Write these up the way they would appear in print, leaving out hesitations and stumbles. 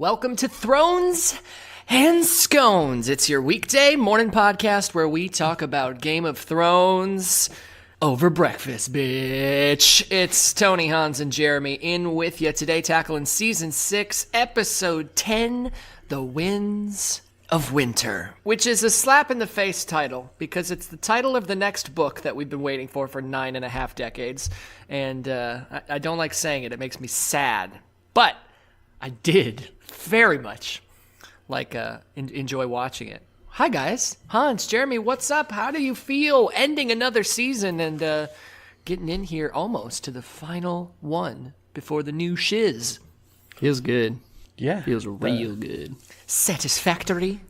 Welcome to Thrones and Scones. It's your weekday morning podcast where we talk about Game of Thrones over breakfast, bitch. It's Tony, Hans, and Jeremy in with you today, tackling Season 6, Episode 10, The Winds of Winter, which is a slap-in-the-face title because it's the title of the next book that we've been waiting for 9.5 decades, and I don't like saying it. It makes me sad, but I did very much enjoy watching it. Hi, guys. Hans, Jeremy, what's up? How do you feel ending another season and getting in here almost to the final one before the new shiz? Feels good. Yeah. Feels real good. Satisfactory.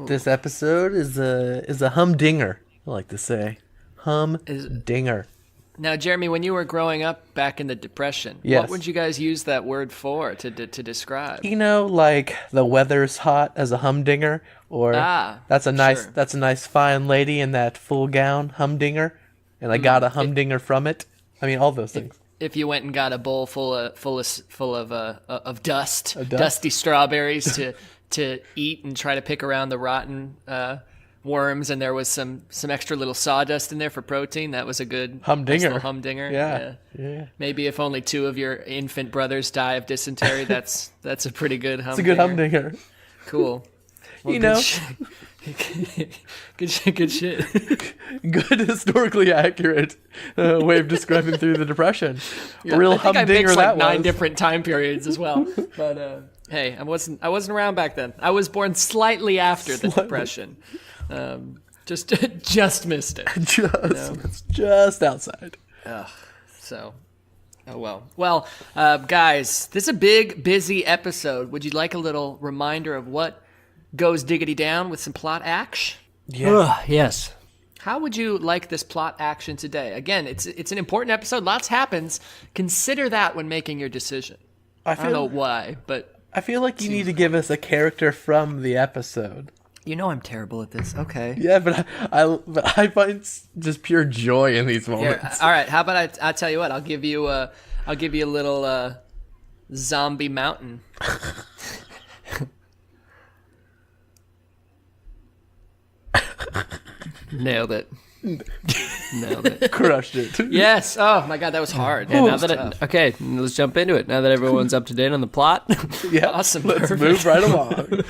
This episode is a humdinger, I like to say. Humdinger. Now, Jeremy, when you were growing up back in the Depression, Yes. What would you guys use that word for to describe? You know, like the weather's hot as a humdinger, or that's a nice fine lady in that full gown, humdinger, and I got a humdinger from it. I mean, all those things. If you went and got a bowl full of dust, dusty strawberries to eat and try to pick around the rotten worms, and there was some extra little sawdust in there for protein, that was a good humdinger. Nice humdinger. Yeah. Maybe if only 2 of your infant brothers die of dysentery, that's a pretty good humdinger. It's a good humdinger. Cool. Well, you know, good shit. Good historically accurate way of describing through the Depression. Yeah, Real I think humdinger I mixed that 9 was. different time periods as well. But hey, I wasn't around back then. I was born slightly after the Depression. Just missed it. Just outside. So, oh well. Well, guys, this is a big, busy episode. Would you like a little reminder of what goes diggity down with some plot action? Yeah. Yes. How would you like this plot action today? Again, it's an important episode. Lots happens. Consider that when making your decision. I don't know why, but I feel like you need to give us a character from the episode. you know I'm terrible at this. Okay. Yeah, but I find just pure joy in these Here, moments. all right. How about I tell you what? I'll give you a little zombie mountain. Nailed it. Crushed it. Yes. Oh my God, that was hard. Yeah, now that okay, let's jump into it. Now that everyone's up to date on the plot. Yeah, Awesome. Let's Perfect. move right along.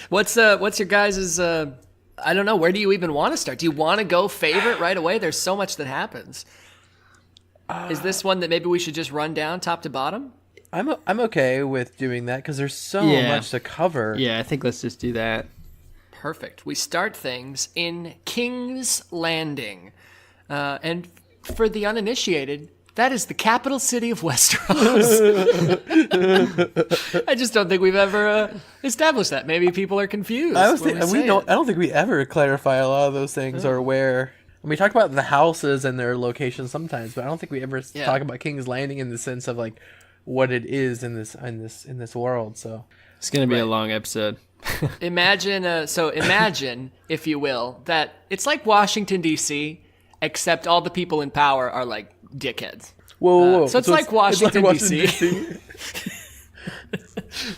What's your guys' I don't know, where do you even want to start? Do you want to go favorite right away? There's so much that happens. Is this one that maybe we should just run down top to bottom? I'm okay with doing that because there's so much to cover. Yeah, I think let's just do that. Perfect. We start things in King's Landing. And for the uninitiated, that is the capital city of Westeros. I just don't think we've ever established that. Maybe people are confused. I don't think we ever clarify a lot of those things or where. We talk about the houses and their locations sometimes, but I don't think we ever talk about King's Landing in the sense of like what it is in this world. So It's gonna be a long episode. Imagine, if you will, that it's like Washington, D.C., except all the people in power are like dickheads. Whoa. So it's like Washington, D.C.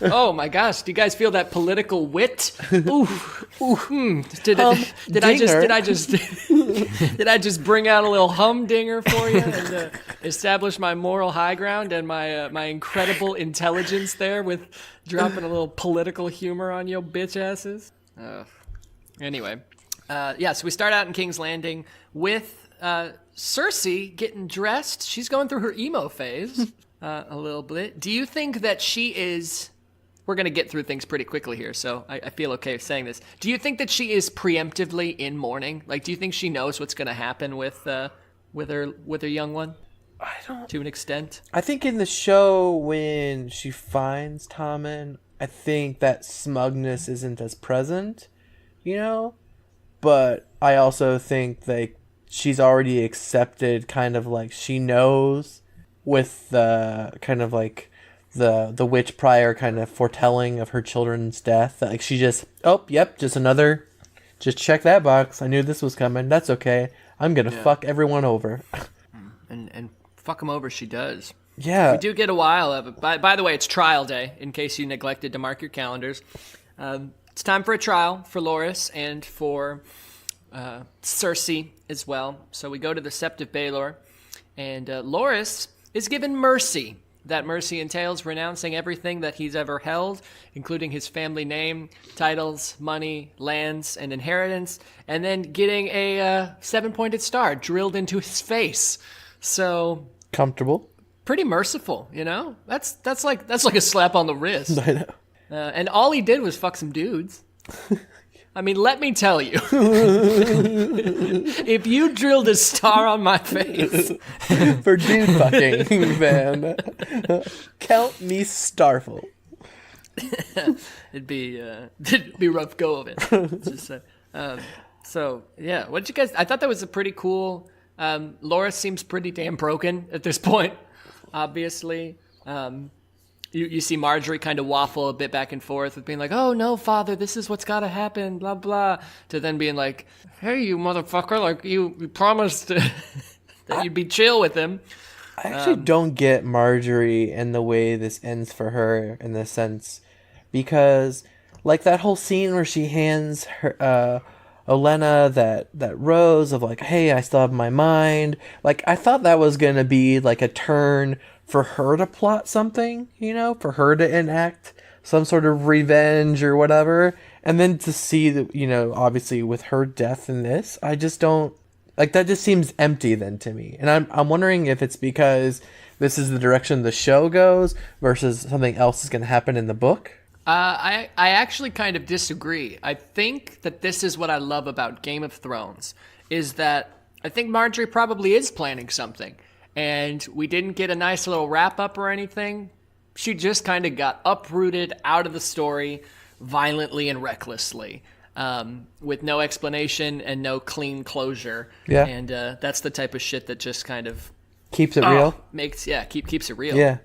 Oh my gosh! Do you guys feel that political wit? Ooh. Did I just bring out a little humdinger for you and establish my moral high ground and my incredible intelligence there with dropping a little political humor on your bitch asses? Anyway, so we start out in King's Landing with Cersei getting dressed. She's going through her emo phase. A little bit. Do you think that she is... We're going to get through things pretty quickly here, so I feel okay saying this. Do you think that she is preemptively in mourning? Like, do you think she knows what's going to happen with her young one? I don't... To an extent? I think in the show when she finds Tommen, I think that smugness isn't as present, you know? But I also think like she's already accepted kind of like she knows... with the kind of like the witch prior kind of foretelling of her children's death. Like she just check that box. I knew this was coming. That's okay. I'm gonna fuck everyone over. And fuck them over she does. Yeah. We do get a while of it. By the way, it's trial day, in case you neglected to mark your calendars. It's time for a trial for Loras and for Cersei as well. So we go to the Sept of Baelor, and Loras is given mercy. That mercy entails renouncing everything that he's ever held, including his family name, titles, money, lands, and inheritance, and then getting a 7-pointed star drilled into his face. So Comfortable. pretty merciful, you know? That's like a slap on the wrist. I know. And all he did was fuck some dudes. I mean, let me tell you. If you drilled a star on my face. For dude fucking, man. Count me starful. it'd be rough go of it. Just, so, yeah. What did you guys... I thought that was a pretty cool... Laura seems pretty damn broken at this point, obviously. You see Marjorie kind of waffle a bit back and forth with being like, oh, no, father, this is what's got to happen, blah, blah, to then being like, hey, you motherfucker, like, you promised that you'd be chill with him. I actually don't get Marjorie and the way this ends for her in this sense. Because, like, that whole scene where she hands her... Olenna that rose of like, hey, I still have my mind. Like, I thought that was going to be like a turn for her to plot something, you know, for her to enact some sort of revenge or whatever. And then to see that, you know, obviously with her death in this, I just don't like that. Just seems empty then to me. And I'm wondering if it's because this is the direction the show goes versus something else is going to happen in the book. I actually kind of disagree. I think that this is what I love about Game of Thrones, is that I think Marjorie probably is planning something, and we didn't get a nice little wrap-up or anything. She just kind of got uprooted out of the story violently and recklessly, with no explanation and no clean closure. Yeah. And that's the type of shit that just kind of... Keeps it real? Keeps it real. Yeah.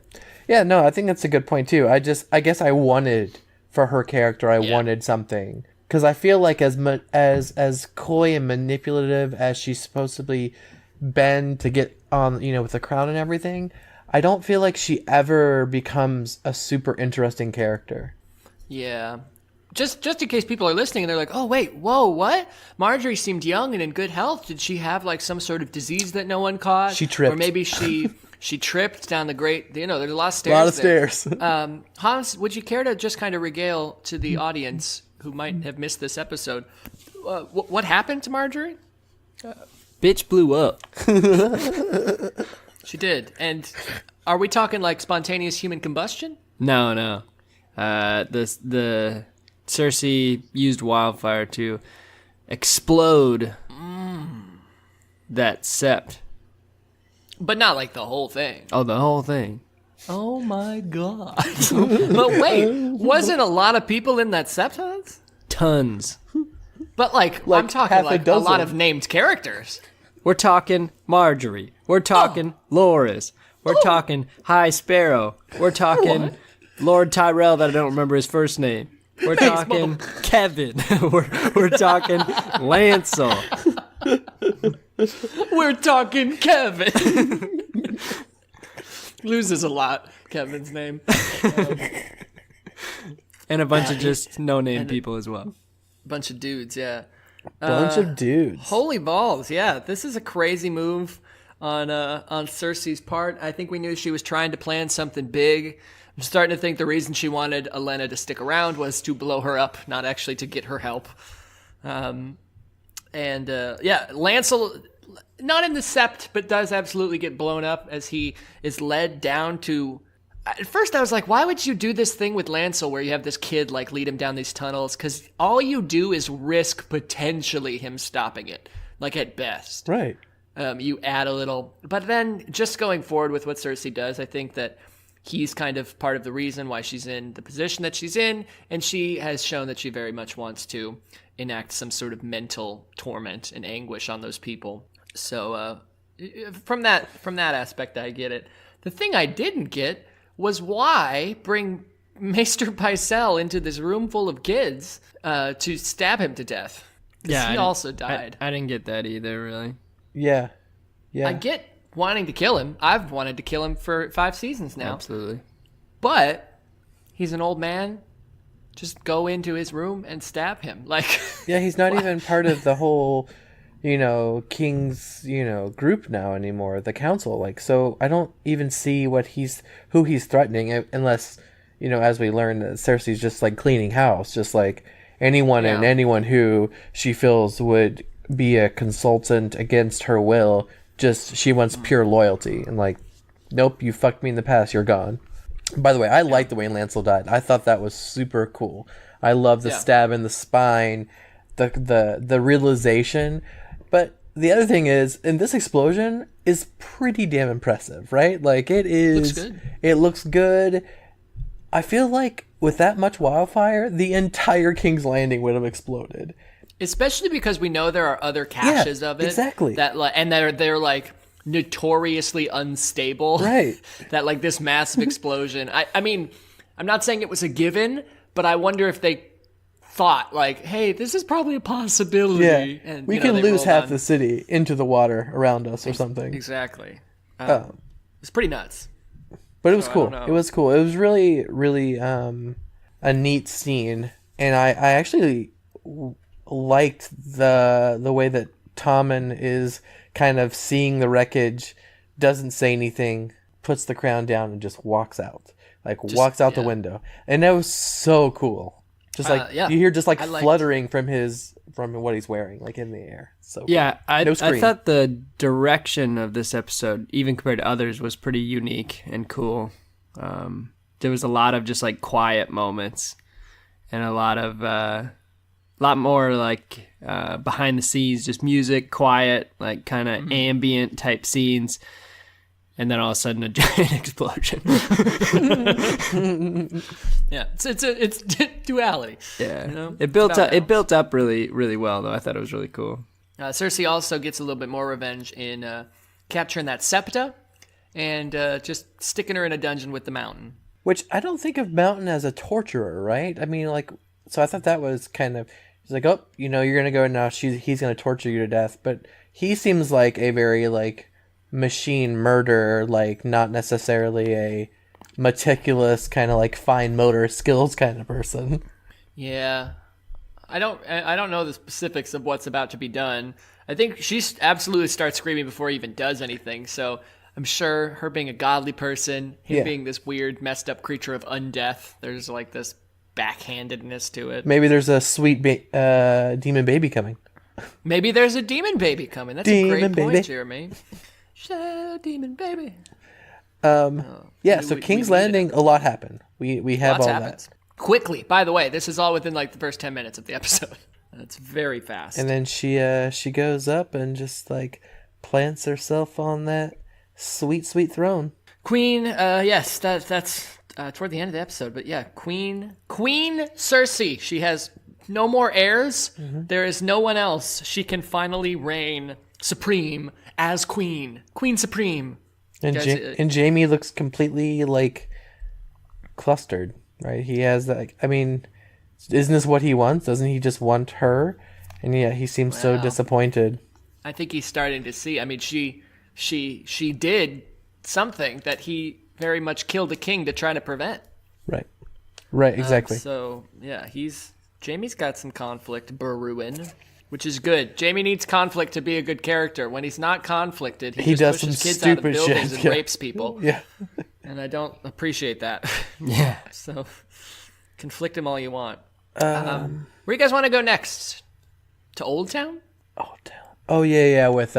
Yeah, no, I think that's a good point too. I guess I wanted for her character, I wanted something, because I feel like as coy and manipulative as she's supposedly been to get on, you know, with the crown and everything, I don't feel like she ever becomes a super interesting character. Yeah. Just in case people are listening and they're like, oh, wait, whoa, what? Marjorie seemed young and in good health. Did she have like some sort of disease that no one caught? She tripped. Or maybe she tripped down the great, you know, there's a lot of stairs. A lot of there. stairs. Hans, would you care to just kind of regale to the audience who might have missed this episode, what happened to Marjorie? Bitch blew up. She did. And are we talking like spontaneous human combustion? No. The Cersei used wildfire to explode that sept. But not like the whole thing. Oh, the whole thing. Oh my god. But wait, wasn't a lot of people in that sept, Hans? Tons. But like I'm talking half a like a dozen. lot of named characters. We're talking Marjorie. We're talking Loras. We're talking High Sparrow. We're talking Lord Tyrell that I don't remember his first name. We're talking Kevin. we're talking Lancel. We're talking Kevin. Loses a lot, Kevin's name. And a bunch of just no-name people as well. Bunch of dudes, yeah. Bunch of dudes. Holy balls, yeah. This is a crazy move on Cersei's part. I think we knew she was trying to plan something big. I'm starting to think the reason she wanted Olenna to stick around was to blow her up, not actually to get her help. Lancel, not in the sept, but does absolutely get blown up as he is led down to... At first I was like, why would you do this thing with Lancel where you have this kid like lead him down these tunnels? Because all you do is risk potentially him stopping it, like at best. Right. You add a little... But then just going forward with what Cersei does, I think that he's kind of part of the reason why she's in the position that she's in, and she has shown that she very much wants to enact some sort of mental torment and anguish on those people. So from that aspect, I get it. The thing I didn't get was why bring Maester Pycelle into this room full of kids to stab him to death. Yeah, he also died. I didn't get that either, really. Yeah. I get wanting to kill him. I've wanted to kill him for 5 seasons now. Absolutely. But he's an old man. Just go into his room and stab him. Like, Yeah, he's not even part of the whole, King's, group now anymore, the council. Like, so I don't even see who he's threatening unless, as we learn, that Cersei's just like cleaning house, just like anyone and anyone who she feels would be a consultant against her will. Just, she wants pure loyalty and like, nope, you fucked me in the past, you're gone. By the way, I like the way Lancel died. I thought that was super cool. I love the stab in the spine, the realization. But the other thing is, and this explosion is pretty damn impressive, right? Like, it is. Looks good. It looks good. I feel like with that much wildfire, the entire King's Landing would have exploded. especially because we know there are other caches of it. Exactly. That and they're like notoriously unstable. Right. That like this massive explosion. I mean, I'm not saying it was a given, but I wonder if they thought like, hey, this is probably a possibility. Yeah. And, we you know, can they lose rolled half on. the city into the water around us or something. Exactly. Oh. It's pretty nuts. But it was So, I cool. don't know. It was cool. It was really, really a neat scene, and I actually liked the way that Tommen is kind of seeing the wreckage, doesn't say anything, puts the crown down, and just walks out. Walks out the window, and that was so cool. Just like you hear, just like I liked- fluttering from what he's wearing, like in the air. So cool. Yeah, I No scream. thought the direction of this episode, even compared to others, was pretty unique and cool. There was a lot of just like quiet moments, and a lot more like behind the scenes, just music, quiet, like kind of ambient type scenes, and then all of a sudden a giant explosion. Yeah, it's duality. Yeah, You know? it built It's about up. It built up really, really well, though. I thought it was really cool. Cersei also gets a little bit more revenge in capturing that septa and just sticking her in a dungeon with the mountain. Which I don't think of Mountain as a torturer, right? I mean, so I thought that was kind of, he's like, oh, you're going to go now, he's going to torture you to death. But he seems like a very, machine murderer, not necessarily a meticulous kind of, fine motor skills kind of person. Yeah. I don't know the specifics of what's about to be done. I think she absolutely starts screaming before he even does anything, so I'm sure her being a godly person, him being this weird, messed up creature of undeath, there's this backhandedness to it. Maybe there's a sweet demon baby coming. Maybe there's a demon baby coming. That's a great point, Jeremy. Demon baby. Yeah, so King's Landing, a lot happened. We have Lots all happens. Quickly, by the way, this is all within the first 10 minutes of the episode. It's very fast. that. And then she goes up and just plants herself on that sweet, sweet throne. Queen, yes, that's toward the end of the episode, but yeah, Queen Cersei. She has no more heirs. Mm-hmm. There is no one else. She can finally reign supreme as Queen Supreme. And, Guys, and Jamie looks completely clustered, right? He has isn't this what he wants? Doesn't he just want her? And yeah, he seems so disappointed. I think he's starting to see. I mean, she did something that he very much killed the king to try to prevent. Right, exactly. So yeah, Jamie's got some conflict brewing, which is good. Jamie needs conflict to be a good character. When he's not conflicted, he just does pushes some kids out of stupid buildings shit, and yeah. rapes people. Yeah. And I don't appreciate that. Yeah. So conflict him all you want. Where do you guys want to go next? To Old Town? Oh yeah, with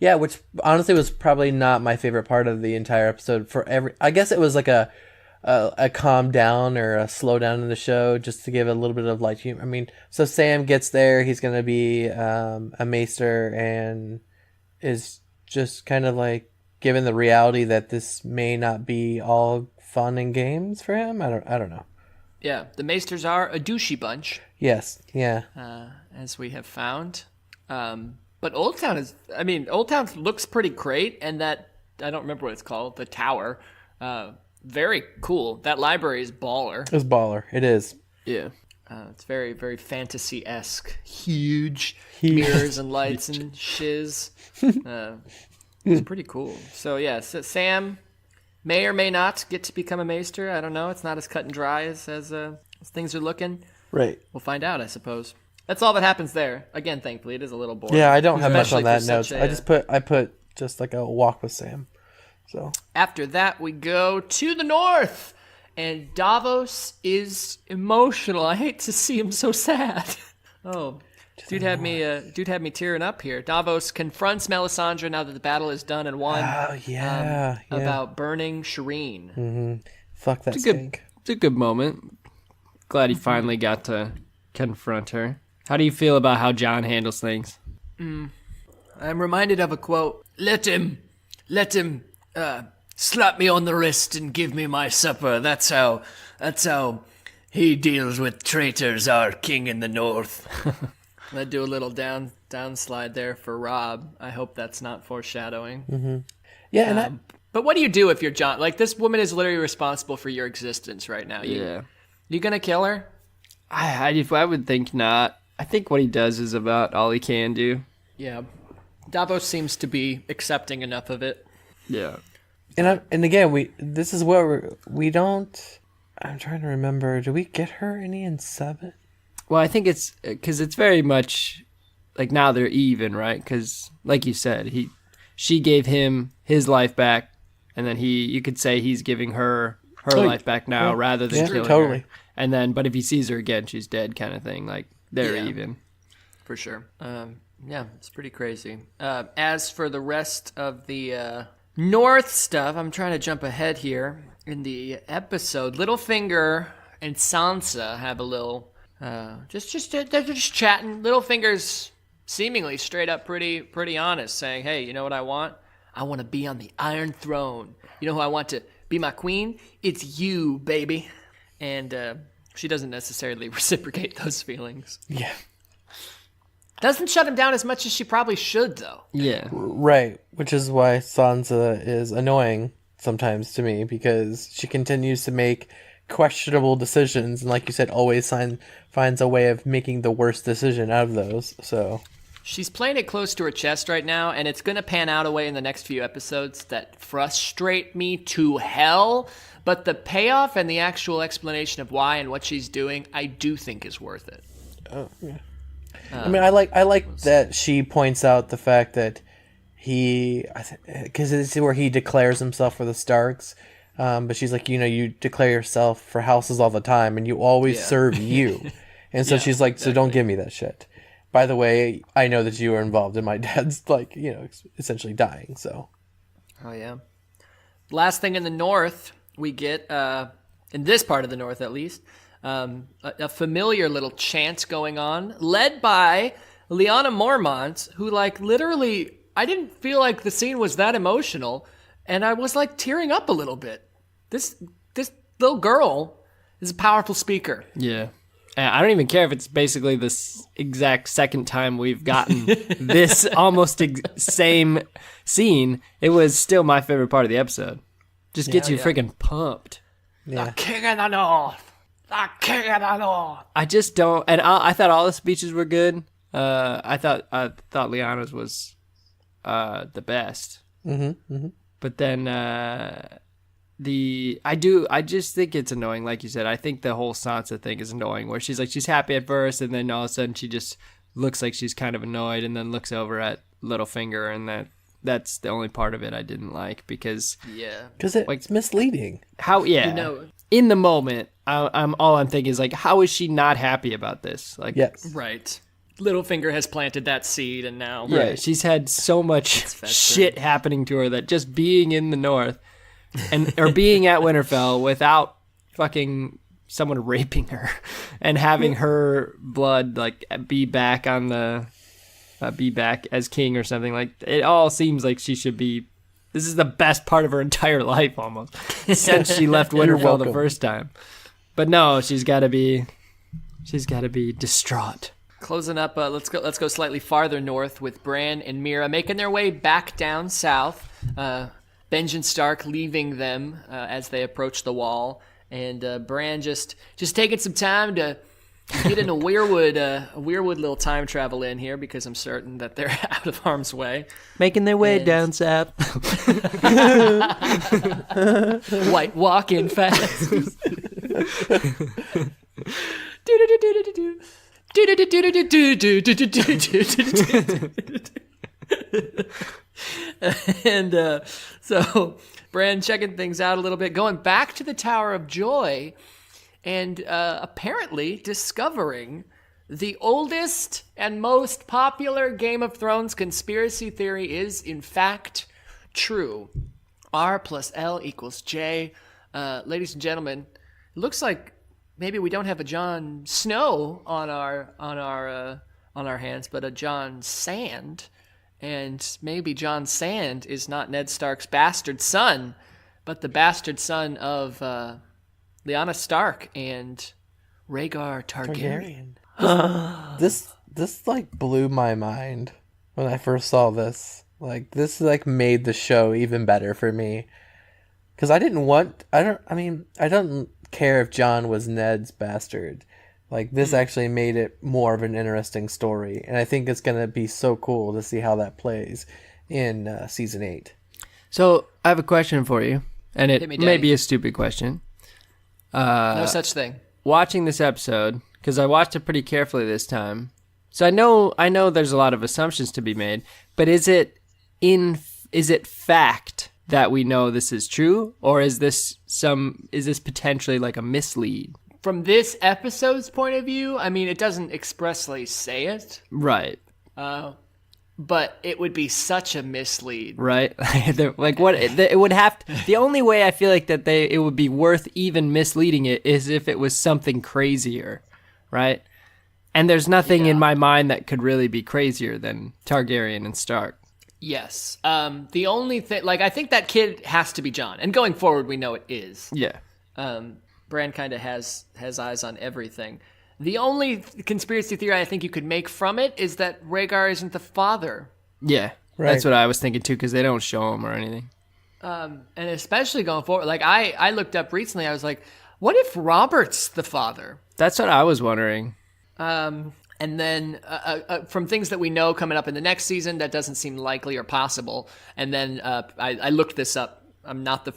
which honestly was probably not my favorite part of the entire episode. I guess it was a calm down or a slow down in the show, just to give a little bit of light humor. I mean, so Sam gets there, he's gonna be a maester, and is just kind of given the reality that this may not be all fun and games for him. I don't know. Yeah, the Maesters are a douchey bunch, Yes, yeah. as we have found. But Old Town Old Town looks pretty great, and that, I don't remember what it's called, the tower, very cool. That library is baller. It's baller. It is. Yeah. It's very, very fantasy-esque. Huge mirrors and lights and shiz. It's pretty cool. So, yeah, so Sam may or may not get to become a maester. I don't know. It's not as cut and dry as things are looking. Right. We'll find out, I suppose. That's all that happens there. Again, thankfully, it is a little boring. Yeah, I don't have much Especially on for that note. such I put just like a walk with Sam. So After that, we go to the north, and Davos is emotional. I hate to see him so sad. Oh, dude had me tearing up here. Davos confronts Melisandre now that the battle is done and won. oh yeah, About burning Shireen. fuck that It's a good, stink. it's a good moment. Glad he finally got to confront her. How do you feel about how Jon handles things? I'm reminded of a quote. Let him slap me on the wrist and give me my supper. That's how he deals with traitors, our king in the north. I do a little downslide there for Rob. I hope that's not foreshadowing. Yeah, and But what do you do if you're Jon? Like, this woman is literally responsible for your existence right now. You gonna kill her? I would think not. I think what he does is about all he can do. Yeah. Davos seems to be accepting enough of it. Yeah. and again, this is where we don't. I'm trying to remember. Do we get her any in 7? Well, I think it's because it's very much like now they're even, right? Because like you said, she gave him his life back, and then you could say he's giving her life back now rather than killing totally. her. And then, but if he sees her again, she's dead, kind of thing. Like they're even. For sure. Yeah, it's pretty crazy. As for the rest of the North stuff, I'm trying to jump ahead here in the episode. Littlefinger and Sansa have a little, they're just chatting. Littlefinger's seemingly straight up pretty honest, saying, hey, you know what I want? I want to be on the Iron Throne. You know who I want to be my queen? It's you, baby. And she doesn't necessarily reciprocate those feelings. Yeah. Doesn't shut him down as much as she probably should, though. Yeah. Right, which is why Sansa is annoying sometimes to me, because she continues to make questionable decisions, and like you said, always finds a way of making the worst decision out of those. So she's playing it close to her chest right now, and it's going to pan out a way in the next few episodes that frustrate me to hell. But the payoff and the actual explanation of why and what she's doing, I do think is worth it. Oh, yeah. I mean, I like that she points out the fact that because it's where he declares himself for the Starks, but she's like, you declare yourself for houses all the time, and you always serve you, and so she's like, so don't give me that shit. By the way, I know that you were involved in my dad's essentially dying. So, oh yeah. Last thing in the North, we get in this part of the North at least. A familiar little chant going on, led by Lyanna Mormont, who literally, I didn't feel like the scene was that emotional, and I was tearing up a little bit. This little girl is a powerful speaker. Yeah. I don't even care if it's basically this exact second time we've gotten this almost same scene. It was still my favorite part of the episode. Just gets you freaking pumped. yeah. The King of the North. The King of the North. I just don't, and I thought all the speeches were good. I thought Lyanna's was the best. But then I just think it's annoying, like you said. I think the whole Sansa thing is annoying, where she's happy at first, and then all of a sudden she just looks like she's kind of annoyed, and then looks over at Littlefinger, and that's the only part of it I didn't like, because it's misleading. In the moment, I'm thinking is how is she not happy about this? Yes, right. Littlefinger has planted that seed, and now she's had so much shit happening to her that just being in the North or being at Winterfell without fucking someone raping her and having her blood be back on the be back as king or something, it all seems like she should be. This is the best part of her entire life almost since she left Winterfell the first time. But no, she's got to be distraught. Closing up, let's go slightly farther north with Bran and Mira making their way back down south. Benjen Stark leaving them as they approach the wall, and Bran just taking some time to Getting a weirwood little time travel in here because I'm certain that they're out of harm's way. Making their way down south. White walking fast. And so Bran checking things out a little bit, going back to the Tower of Joy, and apparently discovering the oldest and most popular Game of Thrones conspiracy theory is, in fact, true. R plus L equals J. Ladies and gentlemen, it looks like maybe we don't have a Jon Snow on our hands, but a Jon Sand. And maybe Jon Sand is not Ned Stark's bastard son, but the bastard son of Lyanna Stark and Rhaegar Targaryen. This like blew my mind when I first saw this. Like this like made the show even better for me. Cuz I don't care if Jon was Ned's bastard. Like this actually made it more of an interesting story, and I think it's going to be so cool to see how that plays in season 8. So I have a question for you, and it me, may be a stupid question. No such thing. Watching this episode, because I watched it pretty carefully this time, so I know there's a lot of assumptions to be made, but is it fact that we know this is true, or is this potentially like a mislead? From this episode's point of view, I mean, it doesn't expressly say it. Right. But it would be such a mislead. Right. Like what it would have to, the only way I feel like that it would be worth even misleading it is if it was something crazier, right? And there's nothing in my mind that could really be crazier than Targaryen and Stark. Yes. The only thing, like, I think that kid has to be Jon, and going forward, we know it is. Yeah. Bran kind of has eyes on everything. The only conspiracy theory I think you could make from it is that Rhaegar isn't the father. Yeah, right. That's what I was thinking too, because they don't show him or anything. And especially going forward, like I looked up recently, I was like, what if Robert's the father? That's what I was wondering. And then from things that we know coming up in the next season, that doesn't seem likely or possible. And then I looked this up.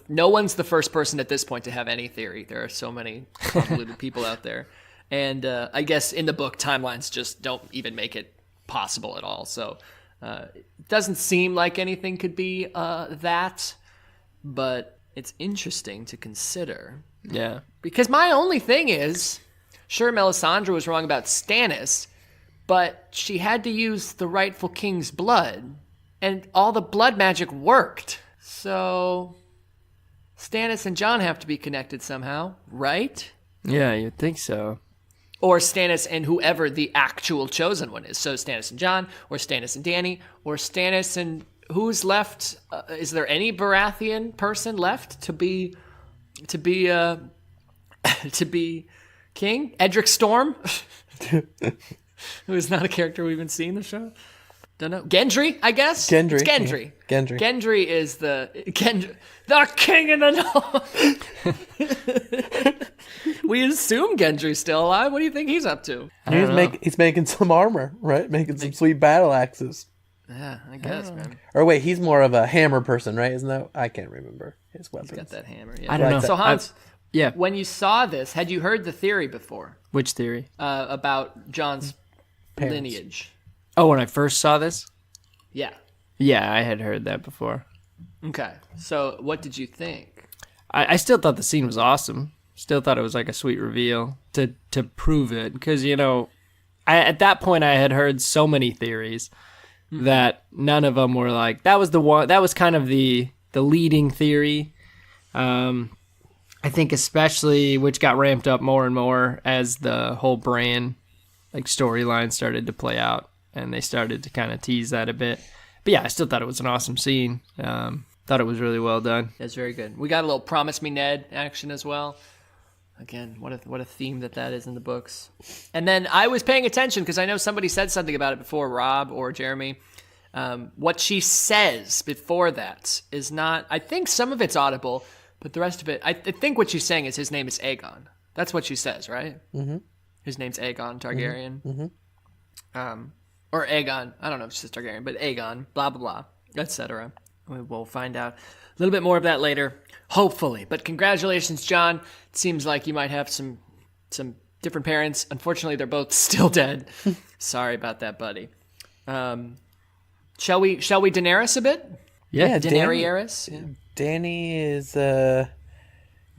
No one's the first person at this point to have any theory. There are so many convoluted people out there. And I guess in the book, timelines just don't even make it possible at all. So it doesn't seem like anything could be that, but it's interesting to consider. Yeah. Because my only thing is, sure, Melisandre was wrong about Stannis, but she had to use the rightful king's blood, and all the blood magic worked. So Stannis and Jon have to be connected somehow, right? Yeah, you'd think so. Or Stannis and whoever the actual chosen one is. So Stannis and Jon, or Stannis and Dany, or Stannis and who's left? Is there any Baratheon person left to be king? Edric Storm, who is not a character we've been seeing in the show. Don't know. Gendry, I guess. Gendry. It's Gendry. Yeah. Gendry. Gendry is the king in the north. We assume Gendry's still alive. What do you think he's up to? He's making some armor, right? Making some sweet battle axes. Yeah, I guess, man. Or wait, he's more of a hammer person, right? Isn't that? I can't remember his weapons. He's got that hammer. Yeah. I don't know. So Hans, yeah. when you saw this, had you heard the theory before? Which theory? About Jon's Parents. lineage. Oh, when I first saw this? Yeah. Yeah, I had heard that before. Okay. So what did you think? I still thought the scene was awesome. Still thought it was like a sweet reveal to prove it. Because, at that point I had heard so many theories that none of them were like, that was the one, that was kind of the leading theory. I think especially, which got ramped up more and more as the whole Bran storyline started to play out. And they started to kind of tease that a bit. But yeah, I still thought it was an awesome scene. Thought it was really well done. That's very good. We got a little Promise Me Ned action as well. Again, what a theme that is in the books. And then I was paying attention because I know somebody said something about it before, Rob or Jeremy. What she says before that is not, I think some of it's audible, but the rest of it, I think what she's saying is his name is Aegon. That's what she says, right? Mm-hmm. His name's Aegon Targaryen. Or Aegon. I don't know if it's just Targaryen, but Aegon, blah, blah, blah, etc. We will find out a little bit more of that later, hopefully. But congratulations, John. It seems like you might have some different parents. Unfortunately, they're both still dead. Sorry about that, buddy. Shall we Daenerys a bit? Yeah, Daenerys? Danny is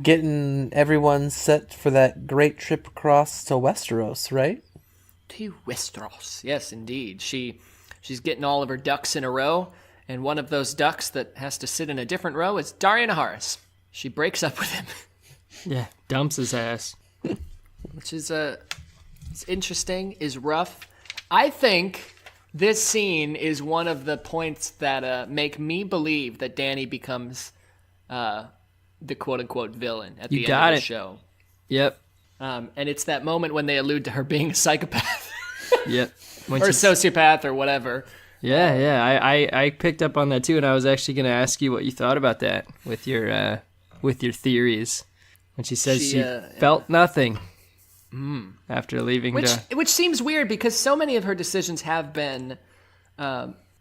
getting everyone set for that great trip across to Westeros, right? To Westeros. Yes, indeed. She's getting all of her ducks in a row, and one of those ducks that has to sit in a different row is Daario Naharis. She breaks up with him. Yeah, dumps his ass. Which is it's interesting, is rough. I think this scene is one of the points that make me believe that Dany becomes the quote-unquote villain at the end of the show. Yep. And it's that moment when they allude to her being a psychopath. Yep. Or a sociopath or whatever. Yeah. I picked up on that too, and I was actually going to ask you what you thought about that with your theories. When she says she felt nothing after leaving. Which seems weird because so many of her decisions have been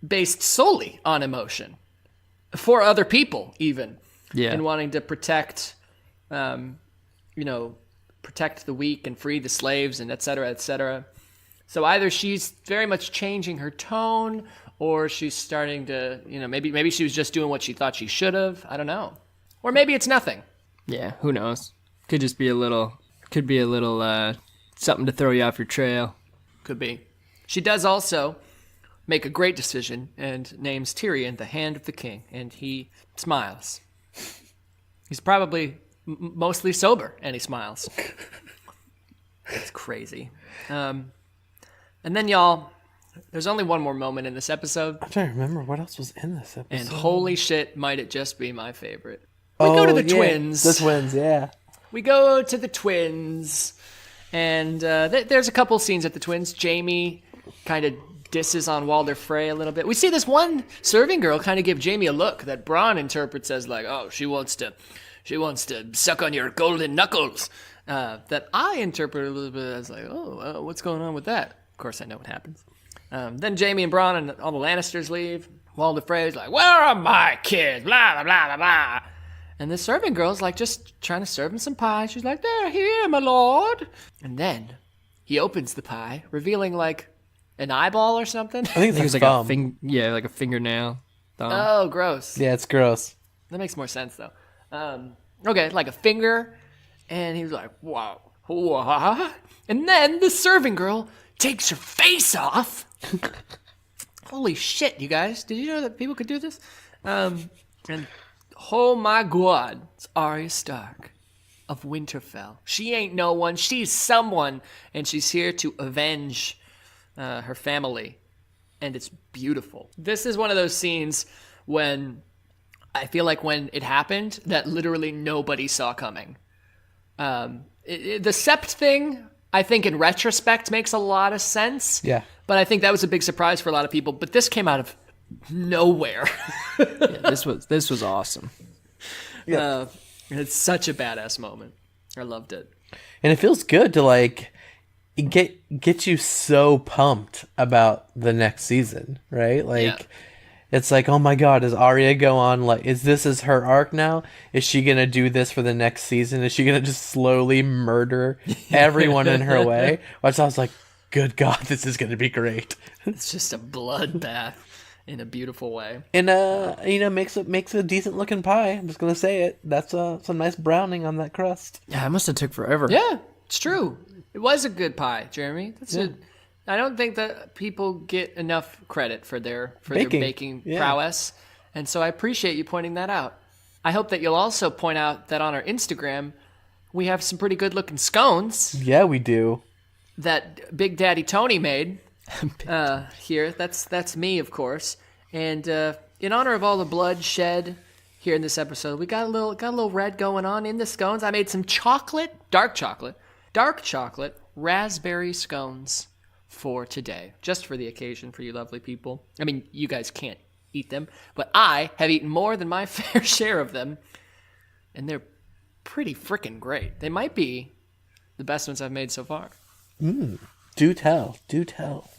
based solely on emotion. For other people, even. Yeah. And wanting to protect, protect the weak and free the slaves and et cetera, et cetera. So either she's very much changing her tone or she's starting to, maybe she was just doing what she thought she should have. I don't know. Or maybe it's nothing. Yeah, who knows? Could be a little something to throw you off your trail. Could be. She does also make a great decision and names Tyrion the Hand of the King, and he smiles. He's probably mostly sober, and he smiles. It's crazy. And then, y'all, there's only one more moment in this episode. I'm trying to remember what else was in this episode. And holy shit, might it just be my favorite. We go to the twins. The twins, yeah. We go to the twins, and there's a couple scenes at the twins. Jaime kind of disses on Walder Frey a little bit. We see this one serving girl kind of give Jaime a look that Bronn interprets as like, oh, she wants to suck on your golden knuckles. That I interpret a little bit as like, oh, what's going on with that? Of course, I know what happens. Then Jaime and Bronn and all the Lannisters leave. Walder Frey's like, where are my kids? Blah, blah, blah, blah, blah. And the serving girl's like just trying to serve him some pie. She's like, they're here, my lord. And then he opens the pie, revealing like an eyeball or something. I think it's like a like a fingernail. Thumb. Oh, gross. Yeah, it's gross. That makes more sense, though. Okay, like a finger. And he was like, wow. What? And then the serving girl takes her face off. Holy shit, you guys. Did you know that people could do this? And oh my god, it's Arya Stark of Winterfell. She ain't no one. She's someone. And she's here to avenge her family. And it's beautiful. This is one of those scenes when I feel like when it happened that literally nobody saw coming. The Sept thing, I think in retrospect makes a lot of sense. Yeah. But I think that was a big surprise for a lot of people. But this came out of nowhere. Yeah, this was awesome. Yeah. It's such a badass moment. I loved it. And it feels good to like get you so pumped about the next season, right? Like it's like, oh my god, is Arya go on like is her arc now? Is she gonna do this for the next season? Is she gonna just slowly murder everyone in her way? Which I was like, good god, this is gonna be great. It's just a bloodbath in a beautiful way. And makes a decent looking pie. I'm just gonna say it. That's some nice browning on that crust. Yeah, it must have took forever. Yeah, it's true. It was a good pie, Jeremy. I don't think that people get enough credit for their baking prowess, and so I appreciate you pointing that out. I hope that you'll also point out that on our Instagram, we have some pretty good looking scones. Yeah, we do. That Big Daddy Tony made here. That's me, of course. And in honor of all the blood shed here in this episode, we got a little red going on in the scones. I made some dark chocolate raspberry scones for today, just for the occasion for you lovely people. I mean, you guys can't eat them, but I have eaten more than my fair share of them, and they're pretty freaking great. They might be the best ones I've made so far. Do tell. Do tell.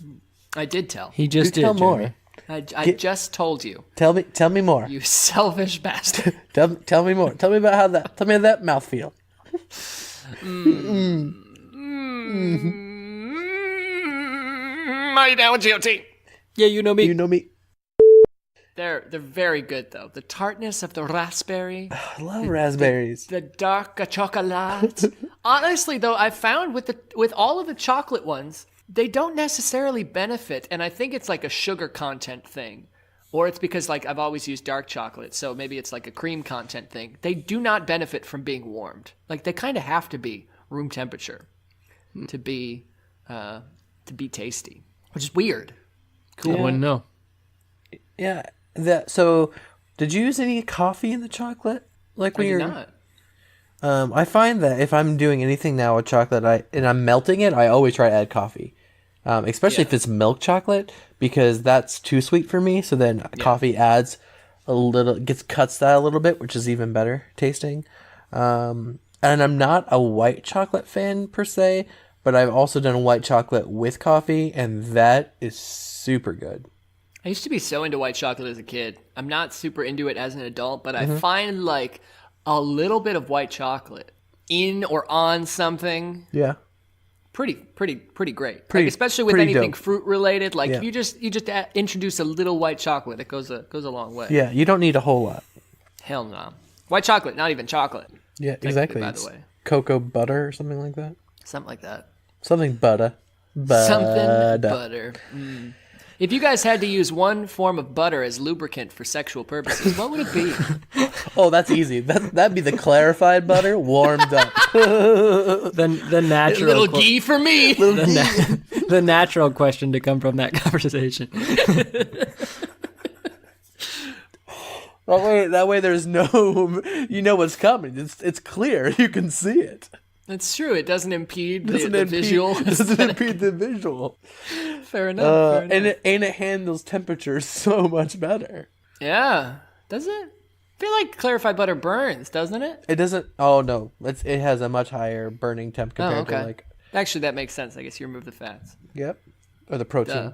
I did tell. He just Do tell did, more. Jeremy. I just told you. Tell me more. You selfish bastard. Tell me more. Tell me about how that. Tell me how that mouth feel. Are you down with GOT? Yeah, you know me. You know me. They're very good though. The tartness of the raspberry, I love raspberries. the dark chocolate. Honestly though, I found with all of the chocolate ones, they don't necessarily benefit, and I think it's like a sugar content thing. Or it's because like I've always used dark chocolate, so maybe it's like a cream content thing. They do not benefit from being warmed. Like they kind of have to be room temperature to be tasty, which is weird. Cool. I wouldn't know. Yeah. So, did you use any coffee in the chocolate? Like when I you're did not. I find that if I'm doing anything now with chocolate, and I'm melting it, I always try to add coffee. Especially if it's milk chocolate, because that's too sweet for me. So then coffee adds cuts that a little bit, which is even better tasting. And I'm not a white chocolate fan per se, but I've also done white chocolate with coffee, and that is super good. I used to be so into white chocolate as a kid. I'm not super into it as an adult, but I find like a little bit of white chocolate in or on something Yeah. pretty great. Pretty- Like especially with pretty anything dope. fruit related. Like Yeah. you just introduce a little white chocolate, it goes a long way. Yeah, you don't need a whole lot. Hell no. White chocolate, not even chocolate. Yeah, exactly. By the It's way, cocoa butter or something like that. something like that. Something butter. Something butter. If you guys had to use one form of butter as lubricant for sexual purposes, what would it be? Oh, that's easy. That'd be the clarified butter warmed up. The natural Little ghee for me. the natural question to come from that conversation. That way there's no, you know what's coming. It's clear. You can see it. That's true. It doesn't impede the visual. Doesn't impede the visual. Fair enough. And it handles temperature so much better. Yeah. Does it? I feel like clarified butter burns, doesn't it? It doesn't. Oh no, it has a much higher burning temp compared to like. Actually, that makes sense. I guess you remove the fats. Yep. Or the protein, Duh.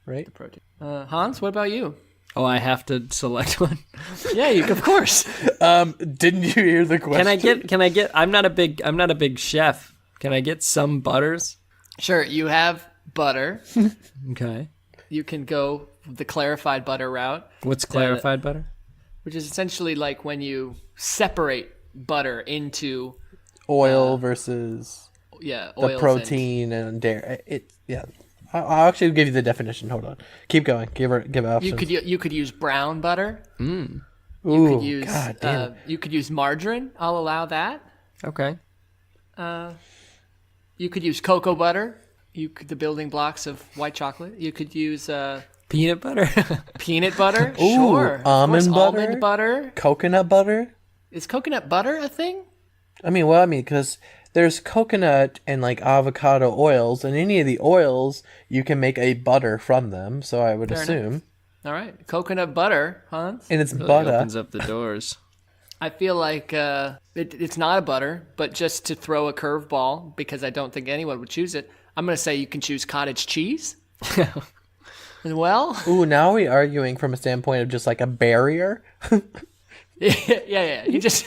right? Protein. Hans, what about you? Oh, I have to select one. Yeah, of course. Didn't you hear the question? Can I get I'm not a big chef. Can I get some butters? Sure. You have butter. Okay. You can go the clarified butter route. What's clarified butter? Which is essentially like when you separate butter into oil versus oils the protein and dairy. I'll actually give you the definition. Hold on. Keep going. Give options. You could use brown butter. Ooh, You could use God damn it. you could use margarine. I'll allow that. Okay. You could use cocoa butter. The building blocks of white chocolate. You could use Peanut butter? peanut butter. Ooh, Sure. Of almond course, butter? Almond butter. Coconut butter. Is coconut butter a thing? Because there's coconut and like avocado oils, and any of the oils you can make a butter from them. So I would Fair assume, All right. Coconut butter, Hans. and it's Really butter. opens up the doors. I feel like it's not a butter, but just to throw a curveball, because I don't think anyone would choose it, I'm going to say you can choose cottage cheese. Well, Ooh, now we're arguing from a standpoint of just like a barrier, yeah. You just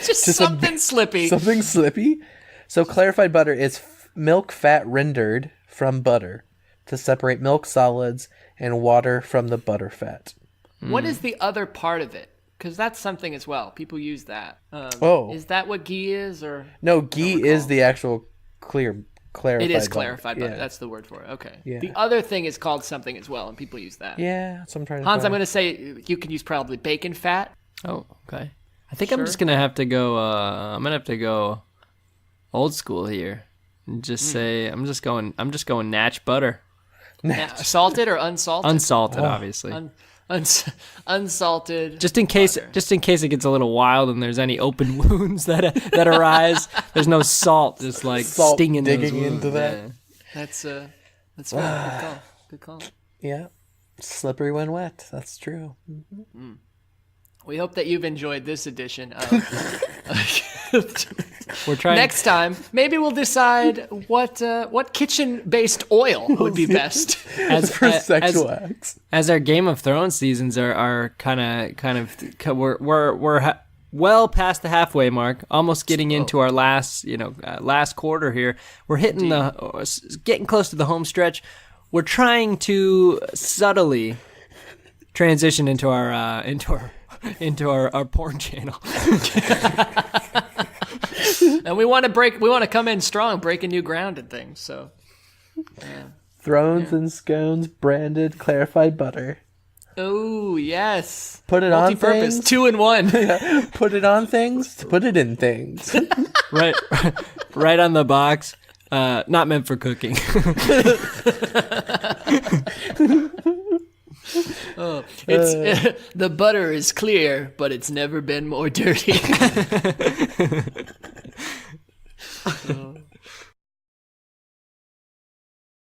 something slippy. something slippy. So clarified butter is milk fat rendered from butter to separate milk solids and water from the butter fat. What is the other part of it? Because that's something as well. People use that. Oh. Is that what ghee is, or No, ghee is the actual clarified. it is butter. clarified butter? Yeah. That's the word for it. Okay. Yeah. The other thing is called something as well, and people use that. Yeah, that's what I'm trying to Hans, find. I'm going to say you can use probably bacon fat. Oh, okay. I think I'm just gonna have to go. I'm gonna have to go old school here and just say I'm just going natch butter, Salted or unsalted? unsalted, obviously. Unsalted. Just in case it gets a little wild and there's any open wounds that arise, there's no salt just like Salt stinging those digging wounds. into that. Yeah. That's fair. Good call. Yeah, slippery when wet. That's true. We hope that you've enjoyed this edition of We're trying. Next time, maybe we'll decide what kitchen-based oil would be best. For sexual acts. As our Game of Thrones seasons are kind of we're well past the halfway mark, almost getting into our last quarter here. We're hitting getting close to the home stretch. We're trying to subtly transition into our porn channel. And we want to come in strong, breaking new ground and things. So, Thrones and scones branded clarified butter. Oh yes, Put it on multi-purpose, things. 2 in 1. Put it on things. Put it in things. right on the box. Not meant for cooking. The butter is clear, but it's never been more dirty.